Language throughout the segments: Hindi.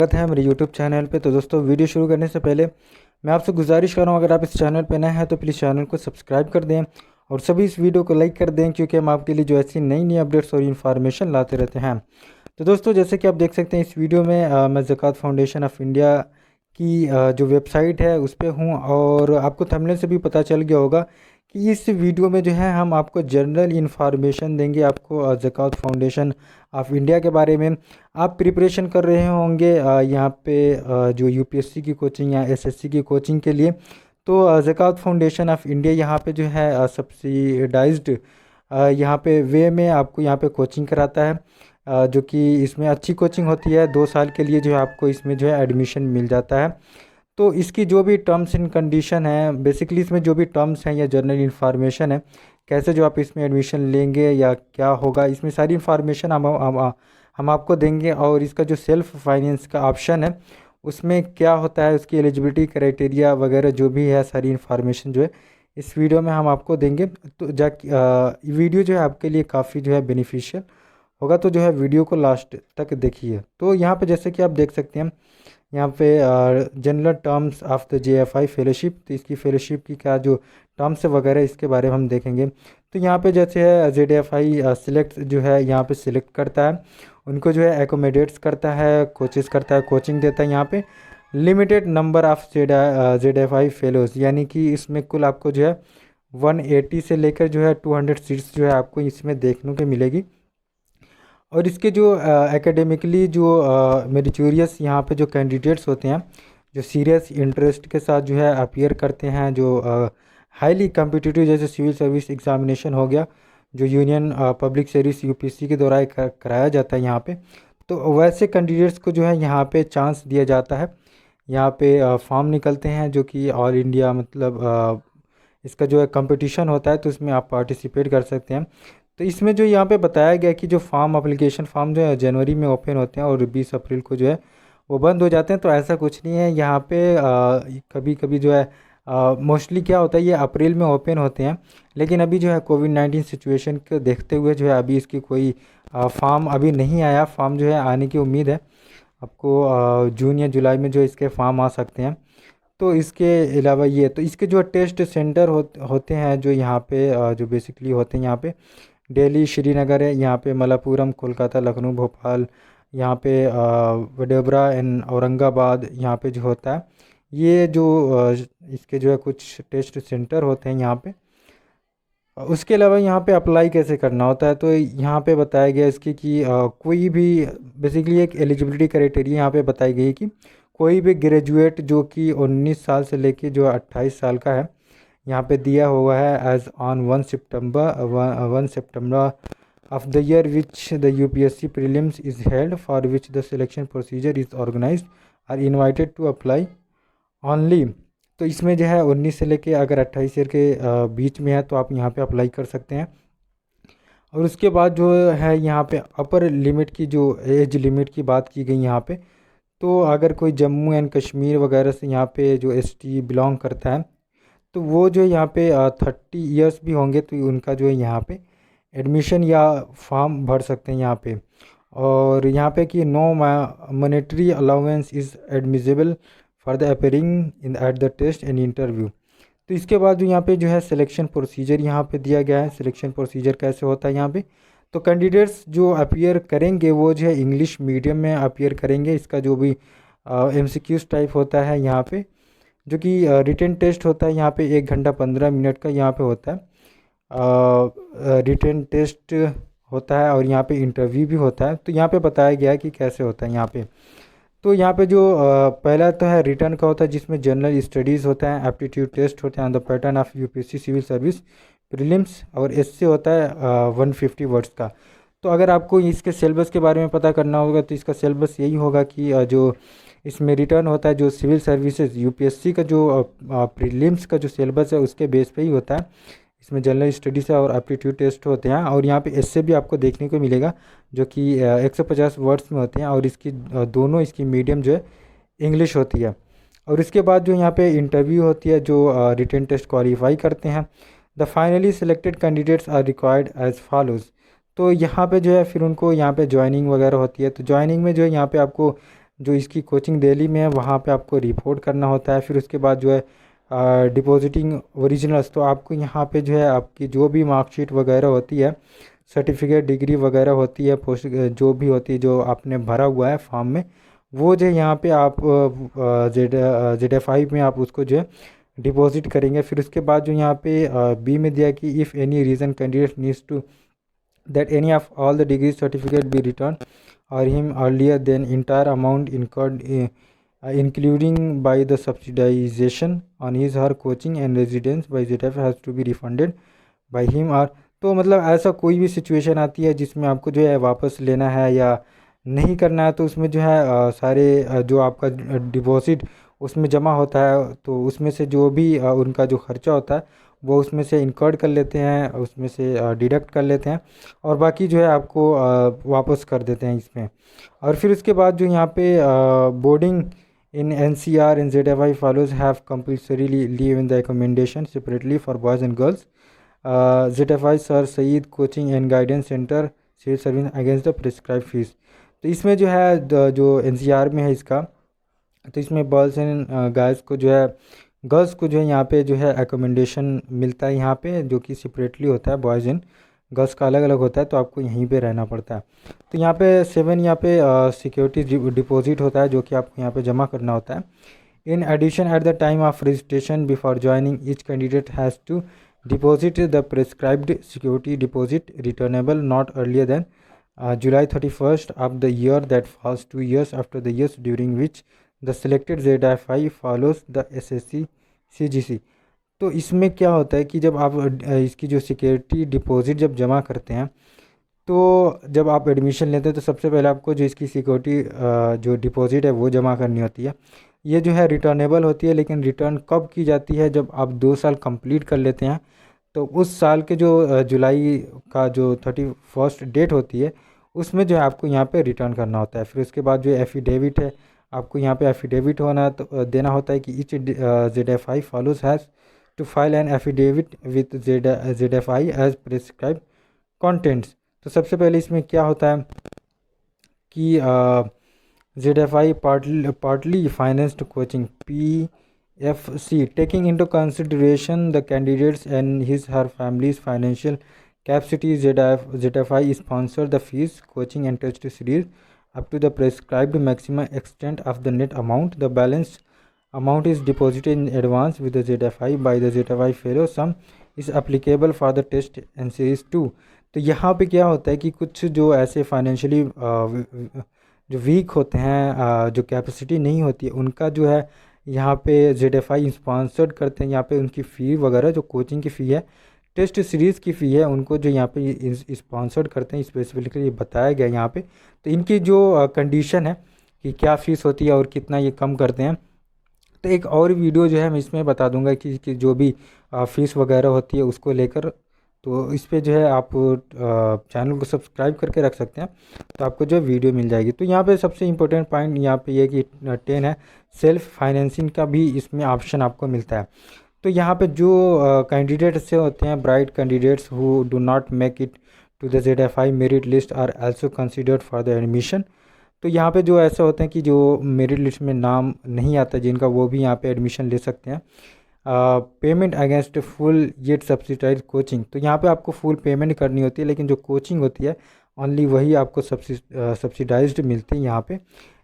स्वागत है मेरे YouTube चैनल पे। तो दोस्तों, वीडियो शुरू करने से पहले मैं आपसे गुजारिश कर रहा हूँ, अगर आप इस चैनल पे नए हैं तो प्लीज़ चैनल को सब्सक्राइब कर दें और सभी इस वीडियो को लाइक कर दें, क्योंकि हम आपके लिए जो ऐसी नई नई अपडेट्स और इन्फॉर्मेशन लाते रहते हैं। तो दोस्तों, जैसे कि आप देख सकते हैं इस वीडियो में मैं ज़कात फाउंडेशन ऑफ इंडिया की जो वेबसाइट है उस पर हूँ, और आपको थंबनेल से भी पता चल गया होगा कि इस वीडियो में जो है हम आपको जनरल इन्फॉर्मेशन देंगे, आपको ज़कात फाउंडेशन ऑफ इंडिया के बारे में। आप प्रिपरेशन कर रहे होंगे यहाँ पे जो यूपीएससी की कोचिंग या एसएससी की कोचिंग के लिए, तो ज़कात फाउंडेशन ऑफ इंडिया यहाँ पे जो है सब्सिडाइज्ड यहाँ पे वे में आपको यहाँ पे कोचिंग कराता है, जो कि इसमें अच्छी कोचिंग होती है। 2 साल के लिए जो है आपको इसमें जो है एडमिशन मिल जाता है। तो इसकी जो भी टर्म्स एंड कंडीशन है, बेसिकली इसमें जो भी टर्म्स हैं या जनरल इन्फॉर्मेशन है, कैसे जो आप इसमें एडमिशन लेंगे या क्या होगा, इसमें सारी इन्फॉर्मेशन हम आपको देंगे। और इसका जो सेल्फ फाइनेंस का ऑप्शन है उसमें क्या होता है, उसकी एलिजिबिलिटी क्राइटेरिया वगैरह जो भी है, सारी इन्फॉर्मेशन जो है इस वीडियो में हम आपको देंगे। तो वीडियो जो है आपके लिए काफ़ी जो है बेनिफिशियल होगा, तो जो है वीडियो को लास्ट तक देखिए। तो यहाँ पे जैसे कि आप देख सकते हैं यहाँ पे general terms of the JFI fellowship, तो इसकी फेलोशिप की क्या जो टर्म्स वगैरह इसके बारे में हम देखेंगे। तो यहाँ पे जैसे है जेडीएफआई सिलेक्ट जो है यहाँ पे सिलेक्ट करता है, उनको जो है एकोमोडेट्स करता है, कोचेस करता है, कोचिंग देता है। यहाँ पे लिमिटेड नंबर ऑफ जेडीएफआई फेलोज़, यानी कि इसमें कुल आपको जो है 180 से लेकर जो है 200 सीट्स जो है आपको इसमें देखने को मिलेगी। और इसके जो एकेडमिकली जो मेरिटोरियस यहाँ पे जो कैंडिडेट्स होते हैं, जो सीरियस इंटरेस्ट के साथ जो है अपीयर करते हैं, जो हाईली कम्पिटिटिव जैसे सिविल सर्विस एग्जामिनेशन हो गया, जो यूनियन पब्लिक सर्विस यूपीएससी के दौरान कराया जाता है यहाँ पे, तो वैसे कैंडिडेट्स को जो है यहाँ पे चांस दिया जाता है। यहाँ पे फॉर्म निकलते हैं जो कि ऑल इंडिया मतलब इसका जो है कंपटीशन होता है, तो इसमें आप पार्टिसिपेट कर सकते हैं। तो इसमें जो यहाँ पे बताया गया कि जो फॉर्म एप्लीकेशन फॉर्म जो है जनवरी में ओपन होते हैं और 20 अप्रैल को जो है वो बंद हो जाते हैं। तो ऐसा कुछ नहीं है यहाँ पे, कभी कभी जो है मोस्टली क्या होता है, ये अप्रैल में ओपन होते हैं, लेकिन अभी जो है कोविड-19 सिचुएशन को देखते हुए जो है अभी इसकी कोई फॉर्म अभी नहीं आया। फॉर्म जो है आने की उम्मीद है, आपको जून या जुलाई में जो इसके फॉर्म आ सकते हैं। तो इसके अलावा ये तो इसके जो टेस्ट सेंटर होते हैं जो यहाँ पे जो बेसिकली होते हैं यहाँ पे दिल्ली, श्रीनगर है, यहाँ पे मलापुरम, कोलकाता, लखनऊ, भोपाल, यहाँ पे वडोदरा एंड औरंगाबाद यहाँ पे जो होता है, ये जो इसके जो है कुछ टेस्ट सेंटर होते हैं यहाँ पे। उसके अलावा यहाँ पे अप्लाई कैसे करना होता है, तो यहाँ पे बताया गया इसकी कि कोई भी बेसिकली एक एलिजिबिलिटी क्राइटेरिया यहाँ पे बताई गई कि कोई भी ग्रेजुएट जो कि 19 साल से लेके जो 28 साल का है, यहाँ पे दिया हुआ है एज ऑन 1 सितंबर of the year which the UPSC prelims is held, for which the selection procedure is organised are invited to apply only. तो इसमें जो है 19 से लेके अगर 28 ईयर के बीच में है तो आप यहाँ पे अप्लाई कर सकते हैं। और उसके बाद जो है यहाँ पे अपर लिमिट की जो एज लिमिट की बात की गई यहाँ पे, तो अगर कोई जम्मू एंड कश्मीर वगैरह से यहाँ पे जो एसटी बिलोंग करता है, तो वो जो यहाँ पे 30 ईयर्स भी होंगे तो उनका जो है यहाँ पे एडमिशन या फॉर्म भर सकते हैं यहाँ पे। और यहाँ पे कि no monetary allowance is admissible for the appearing in at the test and interview. तो इसके बाद जो यहाँ पे जो है सिलेक्शन प्रोसीजर यहाँ पे दिया गया है। सिलेक्शन प्रोसीजर कैसे होता है यहाँ पे, तो कैंडिडेट्स जो अपीयर करेंगे वो जो है इंग्लिश मीडियम में अपीयर करेंगे। इसका जो भी एमसीक्यूज टाइप होता है यहाँ पे, जो कि रिटन टेस्ट होता है यहाँ पे 1 घंटा 15 मिनट का यहाँ पे होता है, रिटन टेस्ट होता है और यहाँ पे इंटरव्यू भी होता है। तो यहाँ पे बताया गया है कि कैसे होता है यहाँ पे। तो यहाँ पे जो पहला तो है रिटर्न का होता है, जिसमें जनरल स्टडीज़ होता है, एप्टीट्यूड टेस्ट होते हैं on the pattern of UPSC civil service prelims, और इससे होता है 150 वर्ड्स का। तो अगर आपको इसके सिलेबस के बारे में पता करना होगा तो इसका सिलेबस यही होगा कि जो इसमें रिटर्न होता है, जो सिविल सर्विसेज यूपीएससी का जो प्रीलिम्स का जो सिलेबस है उसके बेस पे ही होता है। इसमें जनरल स्टडीज़ और एप्टीट्यूड टेस्ट होते हैं, और यहाँ पे एस्से भी आपको देखने को मिलेगा जो कि 150 वर्ड्स में होते हैं, और इसकी दोनों इसकी मीडियम जो है इंग्लिश होती है। और इसके बाद जो यहाँ पे इंटरव्यू होती है, जो रिटन टेस्ट क्वालिफाई करते हैं, the finally selected candidates are required as follows. तो यहाँ पे जो है फिर उनको यहाँ पे ज्वाइनिंग वगैरह होती है। तो ज्वाइनिंग में जो है यहाँ पे आपको जो इसकी कोचिंग दिल्ली में है वहाँ पे आपको रिपोर्ट करना होता है। फिर उसके बाद जो है डिपॉजिटिंग ओरिजिनल्स, तो आपको यहाँ पे जो है आपकी जो भी मार्कशीट वगैरह होती है, सर्टिफिकेट डिग्री वगैरह होती है, पोस्ट जो भी होती है जो आपने भरा हुआ है फॉर्म में, वो जो है यहाँ पे आप ZFI में आप उसको जो है डिपॉजिट करेंगे। फिर उसके बाद जो यहाँ पे बी में दिया कि if any reason candidate needs to that any of all the degree certificate be returned or him earlier than entire amount incurred including by the subsidization on his or coaching and residence by ZF has to be refunded by him or, तो मतलब ऐसा कोई भी सिचुएशन आती है जिसमें आपको जो है वापस लेना है या नहीं करना है, तो उसमें जो है सारे जो आपका डिपॉजिट उसमें जमा होता है, तो उसमें से जो भी उनका जो खर्चा होता है वो उसमें से इनकर्ड कर लेते हैं, उसमें से डिडक्ट कर लेते हैं और बाकी जो है आपको वापस कर देते हैं इसमें। और फिर उसके बाद जो यहाँ पे boarding in NCR and ZFI follows have compulsorily leave in the accommodation separately for boys and girls. ZFI Sir Saeed Coaching and Guidance Center State Service against the prescribed fees। तो इसमें जो है जो NCR में है इसका, तो इसमें बॉयज़ एंड गाइस को जो है, गर्ल्स को जो है यहाँ पे जो है एकोमोडेशन मिलता है यहाँ पे, जो कि सेपरेटली होता है, बॉयज़ एंड गर्ल्स का अलग अलग होता है, तो आपको यहीं पे रहना पड़ता है। तो यहाँ पे 7 यहाँ पे सिक्योरिटी डिपॉजिट होता है जो कि आपको यहाँ पे जमा करना होता है। In addition at the time of registration before joining each candidate has to deposit the prescribed security deposit returnable not earlier than July 31st of the year that falls 2 years after the years during which the selected ZFI follows the SSC CGC। तो इसमें क्या होता है कि जब आप इसकी जो सिक्योरिटी डिपॉजिट जब जमा करते हैं, तो जब आप एडमिशन लेते हैं तो सबसे पहले आपको जो इसकी सिक्योरिटी जो डिपॉजिट है वो जमा करनी होती है। ये जो है रिटर्नेबल होती है, लेकिन रिटर्न कब की जाती है, जब आप 2 साल कंप्लीट कर लेते हैं, तो उस साल के जो जुलाई का जो 31st डेट होती है उसमें जो है आपको यहाँ पे रिटर्न करना होता है। फिर उसके बाद जो एफिडेविट है, आपको यहाँ पे एफिडेविट होना तो देना होता है कि each ZFI follows has to file an affidavit with ZFI as prescribe contents. तो सबसे पहले इसमें क्या होता है कि ZFI partly financed coaching PFC taking into consideration the candidates and his her family's financial capacity, ZFI sponsored the fees, coaching and test series up to the prescribed maximum extent of the net amount. The balance amount is deposited in advance with the ZFI by the ZFI fellow. Sum is applicable for the test and series 2। तो यहाँ पे क्या होता है कि कुछ जो ऐसे फाइनेंशियली जो वीक होते हैं, जो कैपेसिटी नहीं होती है, उनका जो है यहाँ पे ZFI स्पॉन्सर्ड करते हैं। यहाँ पे उनकी फ़ी वगैरह जो कोचिंग की फ़ी है, टेस्ट सीरीज़ की फ़ी है, उनको जो यहाँ पे स्पॉन्सर्ड करते हैं, स्पेसिफिकली बताया गया यहाँ पे। तो इनकी जो कंडीशन है कि क्या फ़ीस होती है और कितना ये कम करते हैं, तो एक और वीडियो जो है मैं इसमें बता दूंगा कि जो भी फ़ीस वगैरह होती है उसको लेकर, तो इस पे जो है आप चैनल को सब्सक्राइब करके रख सकते हैं, तो आपको जो वीडियो मिल जाएगी। तो यहाँ पे सबसे इम्पोर्टेंट पॉइंट यहाँ पे ये कि 10 है, सेल्फ फाइनेंसिंग का भी इसमें ऑप्शन आपको मिलता है। तो यहाँ पे जो कैंडिडेट से होते हैं, bright candidates who do not make it to the ZFI merit list are also considered for the admission. तो यहाँ पे जो ऐसे होते हैं कि जो मेरिट लिस्ट में नाम नहीं आता जिनका, वो भी यहाँ पे एडमिशन ले सकते हैं। Payment against full yet subsidise coaching, तो यहाँ पे आपको फुल पेमेंट करनी होती है, लेकिन जो कोचिंग होती है ओनली वही आपको सब्सिडाइज्ड मिलती है यहाँ पे।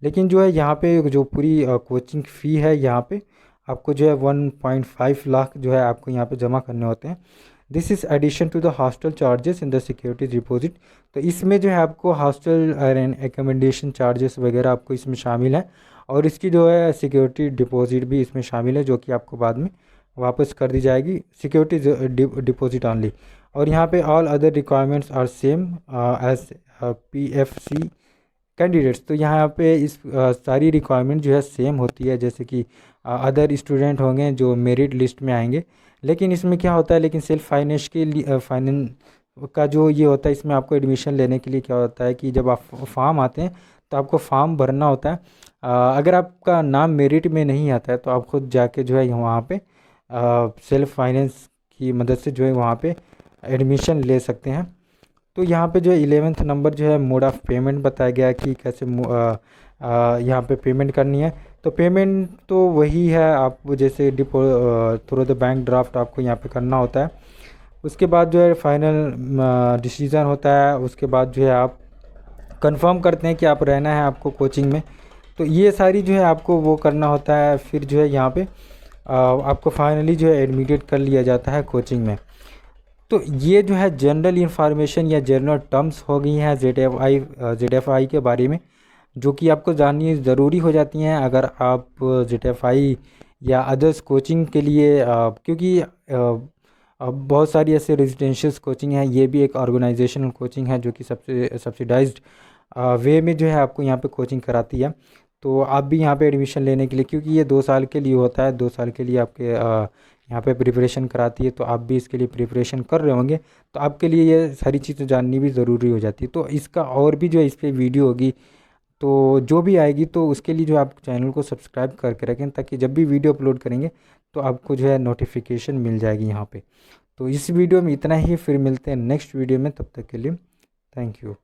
लेकिन जो है यहाँ पे जो पूरी कोचिंग फ़ी है, यहाँ पे आपको जो है 1.5 लाख जो है आपको यहाँ पे जमा करने होते हैं। This is addition to the hostel charges in the security deposit. तो इसमें जो है आपको हॉस्टल एंड एकोमोडेशन चार्जेस वगैरह आपको इसमें शामिल है, और इसकी जो है सिक्योरिटी डिपॉजिट भी इसमें शामिल है, जो कि आपको बाद में वापस कर दी जाएगी, सिक्योरिटी डिपॉजिट ऑनली। और यहाँ पे all other requirements are same as PFC candidates. तो यहाँ पे इस सारी रिक्वायरमेंट जो है सेम होती है, जैसे कि अदर स्टूडेंट होंगे जो मेरिट लिस्ट में आएंगे। लेकिन इसमें क्या होता है, लेकिन सेल्फ फाइनेंस के लिए फाइनेंस का जो ये होता है, इसमें आपको एडमिशन लेने के लिए क्या होता है कि जब आप फॉर्म आते हैं तो आपको फॉर्म भरना होता है। अगर आपका नाम मेरिट में नहीं आता है तो आप खुद जाके जो है वहाँ पे सेल्फ फाइनेंस की मदद से जो है वहाँ पे एडमिशन ले सकते हैं। तो यहाँ पे जो 11th नंबर जो है मोड ऑफ़ पेमेंट बताया गया कि कैसे यहाँ पे पेमेंट करनी है। तो पेमेंट तो वही है, आप जैसे थ्रू द बैंक ड्राफ्ट आपको यहाँ पे करना होता है। उसके बाद जो है फाइनल डिसीज़न होता है। उसके बाद जो है आप कंफर्म करते हैं कि आप रहना है आपको कोचिंग में। तो ये सारी जो है आपको वो करना होता है। फिर जो है यहाँ पे आपको फाइनली जो है एडमिटेड कर लिया जाता है कोचिंग में। तो ये जो है जनरल इंफॉर्मेशन या जनरल टर्म्स हो गई हैं ZFI के बारे में, जो कि आपको जाननी ज़रूरी हो जाती हैं अगर आप ZFI या अदर्स कोचिंग के लिए, क्योंकि अब बहुत सारी ऐसे रेजिडेंशियल कोचिंग हैं। ये भी एक ऑर्गेनाइजेशनल कोचिंग है जो कि सबसे सब्सिडाइज्ड वे में जो है आपको यहाँ पे कोचिंग कराती है। तो आप भी यहाँ पे एडमिशन लेने के लिए, क्योंकि ये 2 साल के लिए होता है, 2 साल के लिए आपके यहाँ पे प्रिपरेशन कराती है। तो आप भी इसके लिए प्रिपरेशन कर रहे होंगे, तो आपके लिए ये सारी चीज़ें जाननी भी ज़रूरी हो जाती है। तो इसका और भी जो है इस पर वीडियो होगी, तो जो भी आएगी तो उसके लिए जो आप चैनल को सब्सक्राइब करके रखें, ताकि जब भी वीडियो अपलोड करेंगे तो आपको जो है नोटिफिकेशन मिल जाएगी यहाँ पे। तो इस वीडियो में इतना ही, फिर मिलते हैं नेक्स्ट वीडियो में। तब तक के लिए थैंक यू।